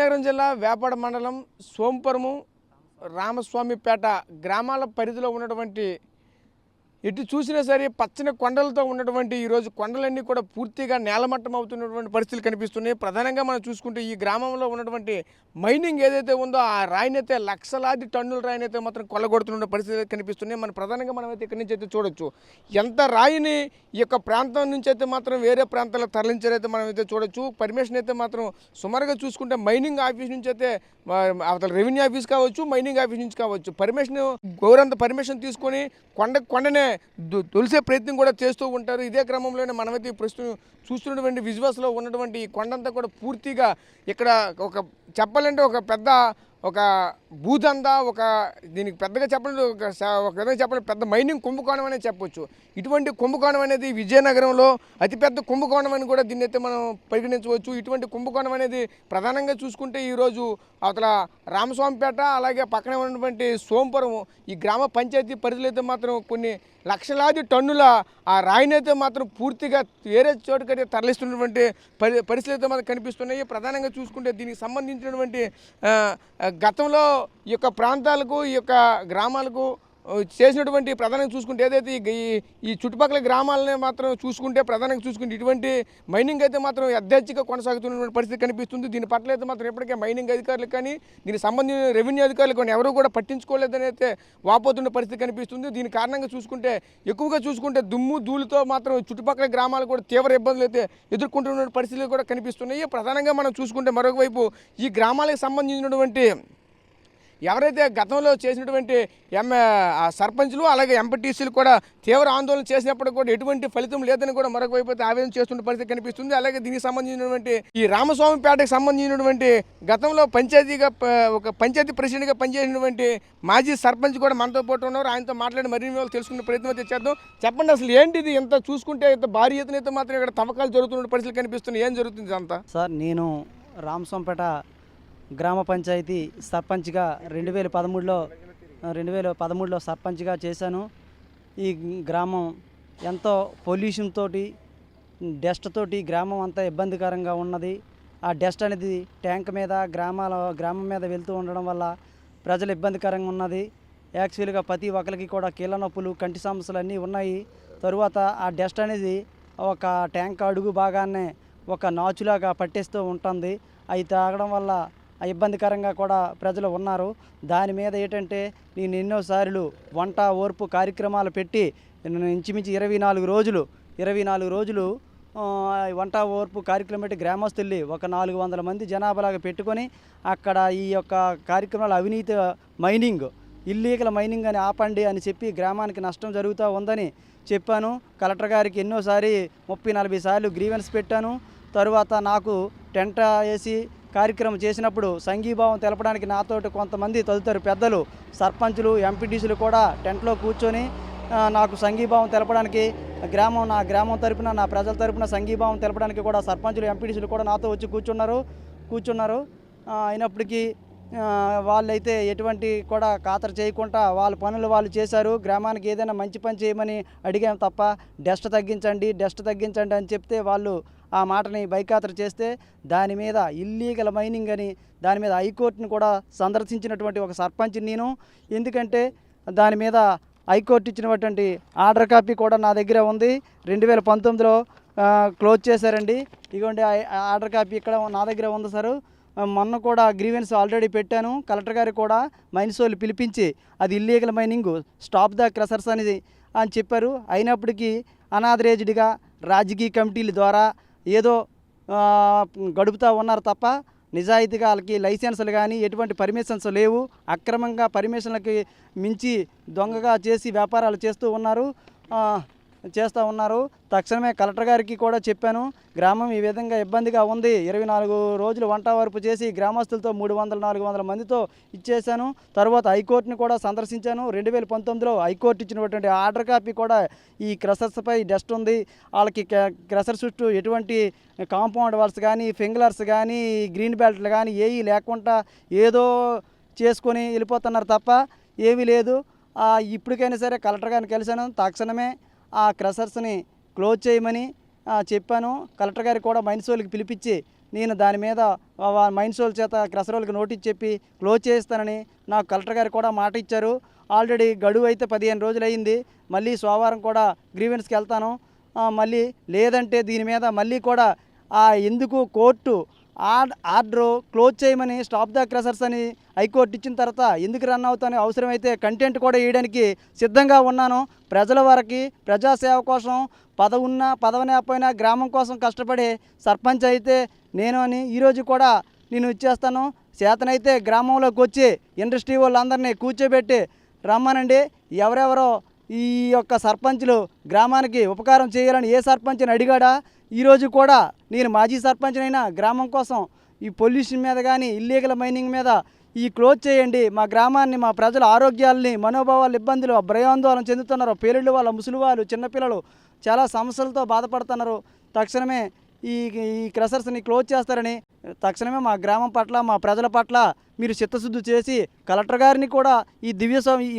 విజయనగరం జిల్లా వేపాడ మండలం సోంపురము రామస్వామిపేట గ్రామాల పరిధిలో ఉన్నటువంటి ఎటు చూసినా సరే పచ్చని కొండలతో ఉన్నటువంటి ఈరోజు కొండలన్నీ కూడా పూర్తిగా నేలమట్టం అవుతున్నటువంటి పరిస్థితులు కనిపిస్తున్నాయి. ప్రధానంగా మనం చూసుకుంటే ఈ గ్రామంలో ఉన్నటువంటి మైనింగ్ ఏదైతే ఉందో ఆ రాయినైతే లక్షలాది టన్నుల రాయినైతే మాత్రం కొల్లగొడుతున్న పరిస్థితులు కనిపిస్తున్నాయి. ప్రధానంగా మనమైతే ఇక్కడి నుంచి అయితే చూడొచ్చు. ఎంత రాయిని ఈ యొక్క ప్రాంతం నుంచి అయితే మాత్రం వేరే ప్రాంతాలకు తరలించారైతే మనం అయితే చూడొచ్చు. పర్మిషన్ అయితే మాత్రం సుమారుగా చూసుకుంటే మైనింగ్ ఆఫీస్ నుంచి అయితే అవతల రెవెన్యూ ఆఫీస్ కావచ్చు, మైనింగ్ ఆఫీస్ నుంచి కావచ్చు, గౌరంత పర్మిషన్ తీసుకొని కొండనే తొలిసే ప్రయత్నం కూడా చేస్తూ ఉంటారు. ఇదే క్రమంలోనే మనమైతే ప్రస్తుతం చూస్తున్నటువంటి విజువల్స్లో ఉన్నటువంటి ఈ కొండంతా కూడా పూర్తిగా ఇక్కడ చెప్పాలంటే ఒక భూదందా దీనికి పెద్దగా చెప్పాలంటే ఒక విధంగా చెప్పాలంటే పెద్ద మైనింగ్ కుంభకోణం అనేది చెప్పొచ్చు. ఇటువంటి కుంభకోణం అనేది విజయనగరంలో అతిపెద్ద కుంభకోణం అని కూడా దీన్ని అయితే మనం పరిగణించవచ్చు. ఇటువంటి కుంభకోణం అనేది ప్రధానంగా చూసుకుంటే ఈరోజు అవతల రామస్వామిపేట అలాగే పక్కనే ఉన్నటువంటి సోంపురం ఈ గ్రామ పంచాయతీ పరిధిలో అయితే మాత్రం కొన్ని లక్షలాది టన్నుల ఆ రాయినైతే మాత్రం పూర్తిగా వేరే చోటుకైతే తరలిస్తున్నటువంటి పరిస్థితులు అయితే మనకు కనిపిస్తున్నాయి. ప్రధానంగా చూసుకుంటే దీనికి సంబంధించినటువంటి గతంలో ఈ యొక్క ప్రాంతాలకు ఈ యొక్క గ్రామాలకు చేసినటువంటి ప్రధానంగా చూసుకుంటే ఏదైతే ఈ చుట్టుపక్కల గ్రామాలనే మాత్రం చూసుకుంటే ప్రధానంగా చూసుకుంటే ఇటువంటి మైనింగ్ అయితే మాత్రం యథేచ్ఛగా కొనసాగుతున్నటువంటి పరిస్థితి కనిపిస్తుంది. దీని పట్ల అయితే మాత్రం ఎప్పటికే మైనింగ్ అధికారులు కానీ దీనికి సంబంధించిన రెవెన్యూ అధికారులు కానీ ఎవరు కూడా పట్టించుకోలేదని అయితే వాపోతున్న పరిస్థితి కనిపిస్తుంది. దీని కారణంగా చూసుకుంటే ఎక్కువగా చూసుకుంటే దుమ్ము ధూళితో మాత్రం చుట్టుపక్కల గ్రామాలు కూడా తీవ్ర ఇబ్బందులు అయితే ఎదుర్కొంటున్న పరిస్థితులు కూడా కనిపిస్తున్నాయి. ప్రధానంగా మనం చూసుకుంటే మరొకవైపు ఈ గ్రామాలకు సంబంధించినటువంటి ఎవరైతే గతంలో చేసినటువంటి సర్పంచ్లు అలాగే ఎంపీటీసీలు కూడా తీవ్ర ఆందోళన చేసినప్పుడు కూడా ఎటువంటి ఫలితం లేదని కూడా మరొక వైపు అయితే ఆవేదన చేస్తున్న పరిస్థితి కనిపిస్తుంది. అలాగే దీనికి సంబంధించినటువంటి ఈ రామస్వామిపేటకు సంబంధించినటువంటి గతంలో పంచాయతీ ప్రెసిడెంట్గా పనిచేసినటువంటి మాజీ సర్పంచ్ కూడా మనతో పాటు ఉన్నారు. ఆయనతో మాట్లాడి మరిన్ని వివరాలు తెలుసుకునే ప్రయత్నం అయితే చేద్దాం. చెప్పండి, అసలు ఏంటిది ఇంత చూసుకుంటే ఇంత భారీ ఎత్తున అయితే మాత్రం ఇక్కడ తవ్వకాలు జరుగుతున్న పరిస్థితులు కనిపిస్తున్నాయి. ఏం జరుగుతుంది అంతా? సార్, నేను రామస్వామిపేట గ్రామ పంచాయతీ సర్పంచ్గా 2013లో సర్పంచ్గా చేశాను. ఈ గ్రామం ఎంతో పొల్యూషన్ తోటి డస్ట్ తోటి గ్రామం అంతా ఇబ్బందికరంగా ఉన్నది. ఆ డస్ట్ అనేది ట్యాంక్ మీద గ్రామం మీద వెళ్తూ ఉండడం వల్ల ప్రజలు ఇబ్బందికరంగా ఉన్నది. యాక్చువల్గా ప్రతి ఒక్కరికి కూడా కీళ్ళ నొప్పులు, కంటి సమస్యలు అన్నీ ఉన్నాయి. తరువాత ఆ డస్ట్ అనేది ఒక ట్యాంక్ అడుగు భాగాన్నే ఒక నాచులాగా పట్టేస్తూ ఉంటుంది. అవి తాగడం వల్ల ఇబ్బందికరంగా కూడా ప్రజలు ఉన్నారు. దాని మీద ఏంటంటే నేను ఎన్నోసార్లు వంట ఓర్పు కార్యక్రమాలు పెట్టి ఇంచుమించు 24 రోజులు వంట ఓర్పు కార్యక్రమం పెట్టి గ్రామస్తుల్ని ఒక 400 మంది జనాభాలాగా పెట్టుకొని అక్కడ ఈ యొక్క కార్యక్రమాలు అవినీతి ఇల్లీగల్ మైనింగ్ అని ఆపండి అని చెప్పి గ్రామానికి నష్టం జరుగుతూ ఉందని చెప్పాను. కలెక్టర్ గారికి ఎన్నోసారి 30-40 సార్లు గ్రీవెన్స్ పెట్టాను. తరువాత నాకు టెంట్ వేసి కార్యక్రమం చేసినప్పుడు సంఘీభావం తెలపడానికి నాతోటి కొంతమంది తదితర పెద్దలు, సర్పంచులు, ఎంపీటీసీలు కూడా టెంట్లో కూర్చొని నాకు సంఘీభావం తెలపడానికి నా గ్రామం తరపున, నా ప్రజల తరపున సంఘీభావం తెలపడానికి కూడా సర్పంచులు, ఎంపీటీసీలు కూడా నాతో వచ్చి కూర్చున్నారు. అయినప్పటికీ వాళ్ళైతే ఎటువంటి కూడా ఖాతరు చేయకుండా వాళ్ళ పనులు వాళ్ళు చేశారు. గ్రామానికి ఏదైనా మంచి పని చేయమని అడిగాం తప్ప డస్ట్ తగ్గించండి అని చెప్తే వాళ్ళు ఆ మాటని బైఖాతరు చేస్తే దాని మీద ఇల్లీగల్ మైనింగ్ అని దాని మీద హైకోర్టును కూడా సందర్శించినటువంటి ఒక సర్పంచ్ నేను. ఎందుకంటే దాని మీద హైకోర్టు ఇచ్చినటువంటి ఆర్డర్ కాపీ కూడా నా దగ్గర ఉంది. 2019లో క్లోజ్ చేశారండి. ఇదిగోండి ఆర్డర్ కాపీ ఇక్కడ నా దగ్గర ఉంది సార్. మొన్న కూడా గ్రీవెన్స్ ఆల్రెడీ పెట్టాను. కలెక్టర్ గారు కూడా మైన్స్ వాళ్ళు పిలిపించి అది illegal mining, stop the crushers అని చెప్పారు. అయినప్పటికీ అనాథరైజ్డ్గా రాజకీయ కమిటీల ద్వారా ఏదో గడుపుతూ ఉన్నారు తప్ప నిజాయితీగా వాళ్ళకి లైసెన్సులు కానీ ఎటువంటి పర్మిషన్స్ లేవు. అక్రమంగా పర్మిషన్లకి మించి దొంగగా చేసి వ్యాపారాలు చేస్తూ ఉన్నారు. తక్షణమే కలెక్టర్ గారికి కూడా చెప్పాను. గ్రామం ఈ విధంగా ఇబ్బందిగా ఉంది. 24 రోజులు వంట వరపు చేసి గ్రామస్తులతో 300-400 మందితో ఇచ్చేశాను. తర్వాత హైకోర్టుని కూడా సందర్శించాను. 2019లో హైకోర్టు ఇచ్చినటువంటి ఆర్డర్ కాపీ కూడా ఈ క్రషర్స్పై డస్ట్ ఉంది, వాళ్ళకి క్రషర్ చుట్టూ ఎటువంటి కాంపౌండ్ వాల్స్ కానీ, ఫింగలర్స్ కానీ, గ్రీన్ బెల్ట్లు కానీ ఏవి లేకుండా ఏదో చేసుకొని వెళ్ళిపోతున్నారు తప్ప ఏమీ లేదు. ఇప్పటికైనా సరే కలెక్టర్ గారిని కలిశాను. తక్షణమే ఆ క్రషర్స్ని క్లోజ్ చేయమని చెప్పాను. కలెక్టర్ గారికి కూడా మైన్స్ వాళ్ళకి పిలిపించి నేను దాని మీద మైండ్ సోల్ చేత క్రసరోళ్ళకి నోటీస్ చెప్పి క్లోజ్ చేస్తానని నాకు కలెక్టర్ గారు కూడా మాట ఇచ్చారు. ఆల్రెడీ గడువు అయితే 15 రోజులు అయింది. మళ్ళీ సోమవారం కూడా గ్రీవెన్స్కి వెళ్తాను. మళ్ళీ లేదంటే దీని మీద మళ్ళీ కూడా ఎందుకు కోర్టు ఆర్డరు క్లోజ్ చేయమని స్టాప్ ద క్రషర్స్ అని హైకోర్టు ఇచ్చిన తర్వాత ఎందుకు రన్ అవుతాను, అవసరమైతే కంటెంట్ కూడా వేయడానికి సిద్ధంగా ఉన్నాను. ప్రజల వరకు ప్రజాసేవ కోసం పదవి లేకపోయినా గ్రామం కోసం కష్టపడే సర్పంచ్ అయితే నేను అని ఈరోజు కూడా నేను ఇచ్చేస్తాను. చేతనైతే గ్రామంలోకి వచ్చి ఇండస్ట్రీ వాళ్ళందరినీ కూర్చోబెట్టి రమ్మనండి. ఎవరెవరో ఈ యొక్క సర్పంచ్లు గ్రామానికి ఉపకారం చేయాలని ఏ సర్పంచ్ని అడిగాడా? ఈరోజు కూడా నేను మాజీ సర్పంచ్నైనా గ్రామం కోసం ఈ పొల్యూషన్ మీద కానీ ఇల్లీగల్ మైనింగ్ మీద ఈ క్లోజ్ చేయండి. మా గ్రామాన్ని, మా ప్రజల ఆరోగ్యాలని, మనోభావాలు, ఇబ్బందులు, భయాందోళన చెందుతున్నారు. పేరెళ్ళు వాళ్ళ ముసలి వాళ్ళు, చిన్నపిల్లలు చాలా సమస్యలతో బాధపడుతున్నారు. తక్షణమే ఈ క్రషర్స్ని క్లోజ్ చేస్తారని తక్షణమే మా గ్రామం పట్ల, మా ప్రజల పట్ల మీరు చిత్తశుద్ధి చేసి కలెక్టర్ గారిని కూడా ఈ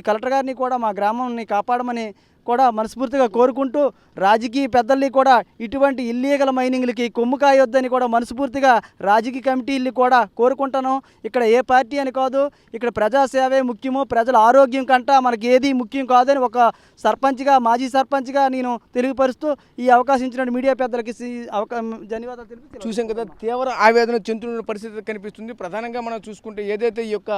కలెక్టర్ గారిని కూడా మా గ్రామాన్ని కాపాడమని కూడా మనస్ఫూర్తిగా కోరుకుంటూ, రాజకీయ పెద్దల్ని కూడా ఇటువంటి ఇల్లీగల్ మైనింగ్లకి కొమ్ము కాయొద్దని కూడా మనస్ఫూర్తిగా రాజకీయ కమిటీల్ని కూడా కోరుకుంటాను. ఇక్కడ ఏ పార్టీ అని కాదు, ఇక్కడ ప్రజాసేవే ముఖ్యము, ప్రజల ఆరోగ్యం కంట మనకి ఏది ముఖ్యం కాదని ఒక సర్పంచ్గా, మాజీ సర్పంచ్గా నేను తెలియపరుస్తూ ఈ అవకాశం ఇచ్చిన మీడియా పెద్దలకి ధన్యవాదాలు తెలుపు. చూసాం కదా, తీవ్ర ఆవేదన చెందుతున్న పరిస్థితి కనిపిస్తుంది. ప్రధానంగా మనం చూసుకుంటే ఏదైతే ఈ యొక్క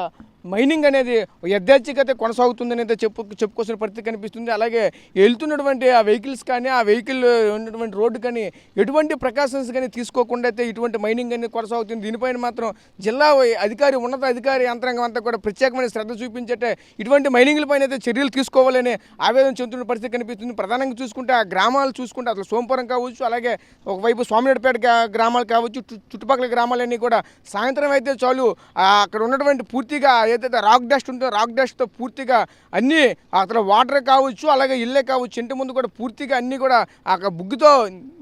మైనింగ్ అనేది యథేచ్ఛగా కొనసాగుతుందని అయితే చెప్పుకోవాల్సిన పరిస్థితి కనిపిస్తుంది. అలాగే వెళ్తున్నటువంటి ఆ వెహికల్స్ కానీ, ఆ వెహికల్ ఉన్నటువంటి రోడ్డు కానీ ఎటువంటి ప్రికాషన్స్ కానీ తీసుకోకుండా అయితే ఇటువంటి మైనింగ్ అనేది కొనసాగుతుంది. దీనిపైన మాత్రం జిల్లా అధికారి, ఉన్నత అధికారి యంత్రాంగం అంతా కూడా ప్రత్యేకమైన శ్రద్ధ చూపించేటే ఇటువంటి మైనింగ్ల పైన అయితే చర్యలు తీసుకోవాలని ఆవేదన చెందుతున్న పరిస్థితి కనిపిస్తుంది. ప్రధానంగా చూసుకుంటే ఆ గ్రామాలు చూసుకుంటే అసలు సోమపురం కావచ్చు, అలాగే ఒకవైపు స్వామినాయుడుపేట గ్రామాలు కావచ్చు, చుట్టుపక్కల గ్రామాలన్నీ కూడా సాయంత్రం అయితే చాలు అక్కడ ఉన్నటువంటి పూర్తిగా ఏదైతే రాక్ డస్ట్ ఉంటుందో రాక్ డస్ట్తో పూర్తిగా అన్నీ అక్కడ వాటర్ కావచ్చు, అలాగే ఇల్లే కావచ్చు, ఇంటి ముందు కూడా పూర్తిగా అన్నీ కూడా ఆ బుగ్గుతో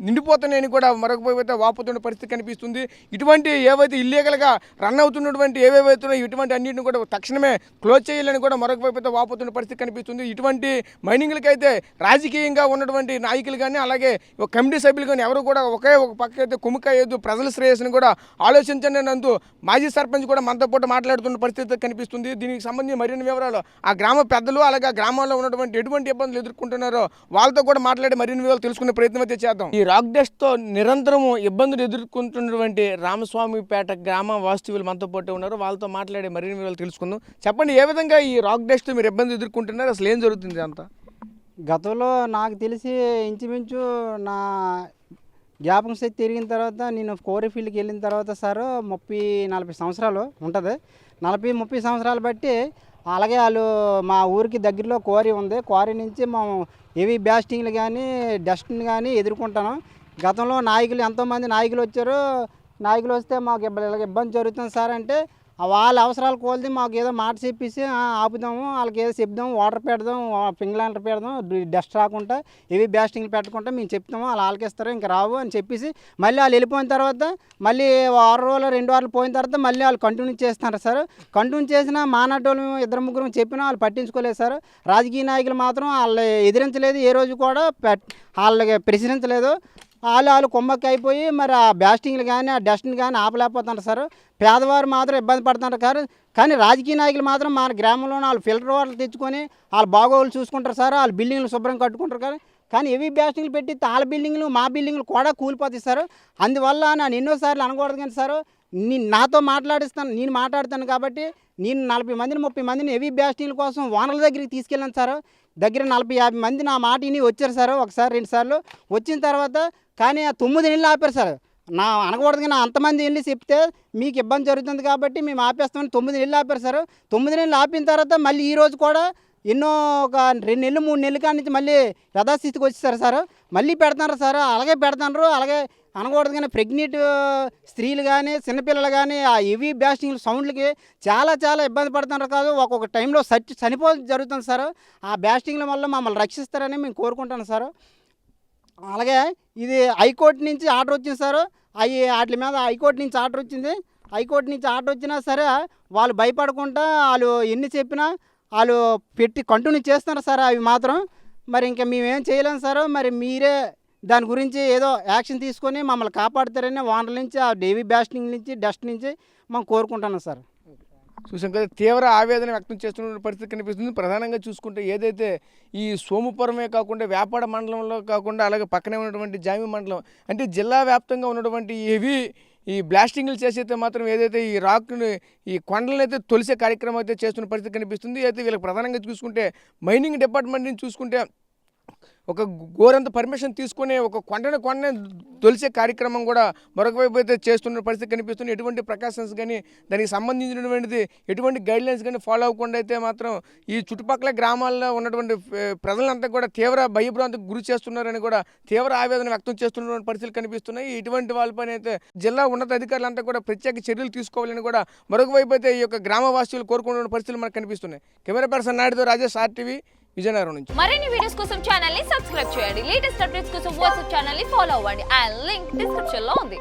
నిండిపోతున్నాయని కూడా మరొక వాపుతున్న పరిస్థితి కనిపిస్తుంది. ఇటువంటి ఏవైతే ఇల్లీగల్గా రన్ అవుతున్నటువంటి ఏవేవైతున్నాయో ఇటువంటి అన్నింటిని కూడా తక్షణమే క్లోజ్ చేయాలని కూడా మరొక వాపుతున్న పరిస్థితి కనిపిస్తుంది. ఇటువంటి మైనింగ్లకైతే రాజకీయంగా ఉన్నటువంటి నాయకులు కానీ, అలాగే కమిటీ సభ్యులు కానీ ఎవరు కూడా ఒకే ఒక పక్క అయితే కుమ్ముకాయొద్దు, ప్రజల శ్రేయస్సును కూడా ఆలోచించండి నందు మాజీ సర్పంచ్ కూడా మనతో పాటు మాట్లాడుతున్న పరిస్థితి కనిపిస్తుంది. దీనికి సంబంధించి మరిన్ని వివరాలు ఆ గ్రామ పెద్దలు, అలాగే గ్రామాల్లో ఉన్నటువంటి ఎటువంటి ఇబ్బందులు ఎదుర్కొంటున్నారో వాళ్ళతో కూడా మాట్లాడి మరిన్ని వివరాలు తెలుసుకునే ప్రయత్నం అయితే చేద్దాం. ఈ రాక్ డస్ట్తో నిరంతరము ఇబ్బందులు ఎదుర్కొంటున్నటువంటి రామస్వామిపేట గ్రామ వాస్తవ్యులు మనతో పాటు ఉన్నారు. వాళ్ళతో మాట్లాడి మరిన్ని వివరాలు తెలుసుకుందాం. చెప్పండి, ఏ విధంగా ఈ రాక్ డస్ట్తో మీరు ఇబ్బంది ఎదుర్కొంటున్నారు, అసలు ఏం జరుగుతుంది అంతా? గతంలో నాకు తెలిసి ఇంచుమించు నా జ్ఞాపకం శక్తి తిరిగిన తర్వాత నేను కోరి ఫీల్డ్కి వెళ్ళిన తర్వాత సార్ 30-40 సంవత్సరాలు ఉంటుంది. 40-30 సంవత్సరాలు బట్టి అలాగే వాళ్ళు మా ఊరికి దగ్గరలో క్వారీ ఉంది. క్వారీ నుంచి మేము హెవీ బ్లాస్టింగ్లు కానీ డస్ట్ని కానీ ఎదుర్కొంటాను. గతంలో నాయకులు ఎంతోమంది నాయకులు వచ్చారు. నాయకులు వస్తే మాకు ఇబ్బంది జరుగుతుంది సార్ అంటే వాళ్ళ అవసరాలు కోల్ది మాకు ఏదో మాట చెప్పేసి ఆపుదాము, వాళ్ళకి ఏదో చెప్దాము, వాటర్ పెడదాం, పింగ్లాంటర్ పెడదాం, డస్ట్ రాకుండా హెవీ బ్లాస్టింగ్లు పెట్టకుండా మేము చెప్తాము, వాళ్ళు ఆలకిస్తారు, ఇంకా రావు అని చెప్పేసి మళ్ళీ వాళ్ళు వెళ్ళిపోయిన తర్వాత మళ్ళీ 6 రోజులు 2 వారాలు పోయిన తర్వాత మళ్ళీ వాళ్ళు కంటిన్యూ చేస్తున్నారు సార్. కంటిన్యూ చేసినా మానాటోళ్ళు 2-3 చెప్పినా వాళ్ళు పట్టించుకోలేదు సార్. రాజకీయ నాయకులు మాత్రం వాళ్ళు ఎదిరించలేదు, ఏ రోజు కూడా వాళ్ళకి ప్రశ్నించలేదు. వాళ్ళు కొమ్మక్కి అయిపోయి మరి ఆ బ్లాస్టింగ్లు కానీ ఆ డస్ట్ని కానీ ఆపలేకపోతున్నారు సార్. పేదవారు మాత్రం ఇబ్బంది పడుతున్నారు సార్. కానీ రాజకీయ నాయకులు మాత్రం మన గ్రామంలో వాళ్ళు ఫిల్టర్ వాటర్ తెచ్చుకొని వాళ్ళ బాగోగులు చూసుకుంటారు సార్. వాళ్ళు బిల్డింగ్లు శుభ్రం కట్టుకుంటారు. కానీ హెవీ బ్లాస్టింగ్లు పెట్టి వాళ్ళ బిల్డింగ్లు మా బిల్డింగ్లు కూడా కూలిపోతాయి సార్. అందువల్ల నేను ఎన్నోసార్లు అనకూడదు కానీ సార్, నాతో నేను మాట్లాడతాను కాబట్టి నేను 40 మందిని 30 మందిని హెవీ బ్లాస్టింగ్ల కోసం ఓనర్ల దగ్గరికి తీసుకెళ్ళాను సార్. దగ్గర 40-50 మంది నా మాట విని వచ్చారు సార్. ఒకసారి 2 సార్లు వచ్చిన తర్వాత కానీ ఆ 9 నెలలు ఆపారు సార్. నా అనకూడదు కానీ అంతమంది వెళ్ళి చెప్తే మీకు ఇబ్బంది జరుగుతుంది కాబట్టి మేము ఆపేస్తామని 9 నెలలు ఆపారు సార్. 9 నెలలు ఆపిన తర్వాత మళ్ళీ ఈరోజు కూడా ఎన్నో ఒక 2 నెలలు 3 నెలల కాడి నుంచి మళ్ళీ యథాస్థితికి వచ్చేసారు సార్. మళ్ళీ పెడుతున్నారు సార్. అలాగే పెడుతున్నారు. అలాగే అనకూడదు కానీ ప్రెగ్నెంట్ స్త్రీలు కానీ చిన్నపిల్లలు కానీ ఆ హెవీ బ్లాస్టింగ్ సౌండ్లకి చాలా ఇబ్బంది పడుతున్నారు. కాదు ఒక్కొక్క టైంలో చనిపోవడం జరుగుతుంది సార్. ఆ బ్లాస్టింగ్ల వల్ల మమ్మల్ని రక్షిస్తారని మేము కోరుకుంటాను సార్. అలాగే ఇది హైకోర్టు నుంచి ఆర్డర్ వచ్చింది సార్. వాటి మీద హైకోర్టు నుంచి ఆర్డర్ వచ్చింది. హైకోర్టు నుంచి ఆర్డర్ వచ్చినా సరే వాళ్ళు భయపడకుండా వాళ్ళు ఎన్ని చెప్పినా వాళ్ళు పెట్టి కంటిన్యూ చేస్తున్నారు సార్. అవి మాత్రం మరి ఇంకా మేమేం చేయలేము సార్. మరి మీరే దాని గురించి ఏదో యాక్షన్ తీసుకొని మమ్మల్ని కాపాడుతారని వానల నుంచి ఆ డేవీ బ్లాస్టింగ్ నుంచి డస్ట్ నుంచి మనం కోరుకుంటున్నాం సార్. చూసాం కదా, తీవ్ర ఆవేదన వ్యక్తం చేస్తున్న పరిస్థితి కనిపిస్తుంది. ప్రధానంగా చూసుకుంటే ఏదైతే ఈ సోముపురమే కాకుండా వేపాడ మండలంలో కాకుండా అలాగే పక్కనే ఉన్నటువంటి జామి మండలం అంటే జిల్లా వ్యాప్తంగా ఉన్నటువంటి ఈ బ్లాస్టింగ్లు చేసైతే మాత్రం ఏదైతే ఈ రాక్ని ఈ కొండలను అయితే తొలిసే కార్యక్రమం అయితే చేస్తున్న పరిస్థితి కనిపిస్తుంది. అయితే వీళ్ళకి ప్రధానంగా చూసుకుంటే మైనింగ్ డిపార్ట్మెంట్ నుంచి చూసుకుంటే ఒక గోరంత పర్మిషన్ తీసుకుని ఒక కొండనే తొలిసే కార్యక్రమం కూడా మరొక వైపు అయితే చేస్తున్న పరిస్థితి కనిపిస్తుంది. ఎటువంటి ప్రికాషన్స్ కానీ దానికి సంబంధించినటువంటిది ఎటువంటి గైడ్లైన్స్ కానీ ఫాలో అవ్వకుండా అయితే మాత్రం ఈ చుట్టుపక్కల గ్రామాల్లో ఉన్నటువంటి ప్రజలంతా కూడా తీవ్ర భయభ్రాంతికి గురి చేస్తున్నారని కూడా తీవ్ర ఆవేదన వ్యక్తం చేస్తున్నటువంటి పరిస్థితులు కనిపిస్తున్నాయి. ఇటువంటి వాళ్ళపైన అయితే జిల్లా ఉన్నత అధికారులంతా కూడా ప్రత్యేక చర్యలు తీసుకోవాలని కూడా మరొక వైపు అయితే ఈ యొక్క గ్రామవాసులు కోరుకుంటున్న పరిస్థితులు మనకు కనిపిస్తున్నాయి. కెమెరా పర్సన్ నాయుడుతో రాజేష్, RTV, విజయనగరం నుంచి. మరిన్ని వీడియోస్ కోసం ఛానల్ ని సబ్స్క్రైబ్ చేయండి. లేటెస్ట్ అప్డేట్స్ కోసం వాట్సాప్ ఛానల్ ని ఫాలో అవ్వండి. ఆ లింక్ డిస్క్రిప్షన్ లో ఉంది.